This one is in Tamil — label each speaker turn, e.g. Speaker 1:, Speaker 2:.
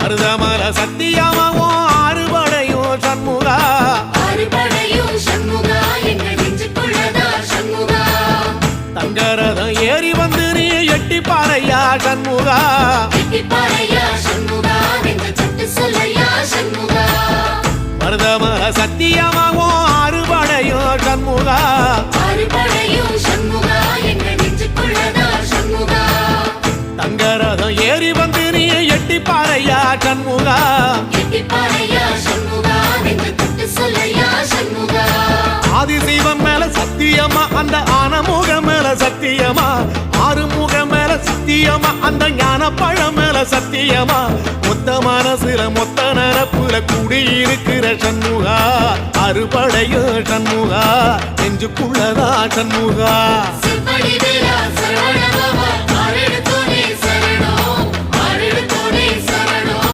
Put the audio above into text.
Speaker 1: மருதமல சத்தியமாவோ ஆறுபடையும் சண்முகா
Speaker 2: ஆறுபடையும் சண்முகா எங்கள் நெஞ்சுக்குள்ளதா சண்முகா
Speaker 1: தங்கரதம் ஏறி வந்து நீ எட்டி பாறையா சண்முகா
Speaker 2: எட்டி பாறையா சண்முகா எங்க சட்டு சொல்லையா சண்முகா
Speaker 1: மருதமல சத்தியமாவோ ஆறுபடையும் சண்முகா
Speaker 2: ஆறுபடையும் சண்முகா எங்கள் நெஞ்சுக்குள்ளதா சண்முகா
Speaker 1: தங்கரதம் ஏறி வந்து நீ எட்டி பாறையா சண்முகா
Speaker 2: எட்டி பாறையா சண்முகா எங்க சட்டு சொல்லையா சண்முகா
Speaker 1: ஆதிசைவம் மேல சத்தியமா அந்த ஆனமுக மேல சத்தியமா ஆறுமுக மேல சத்தியமா அந்த ஞான பழம் மேல சத்தியமா மொத்த மனசுல மொத்த நரப்புல குடியிருக்கிற சண்முகா அறுபடையோ சண்முகா நெஞ்சுக்குள்ளதா சண்முகா
Speaker 2: சிவடி வேலா சரவண பவா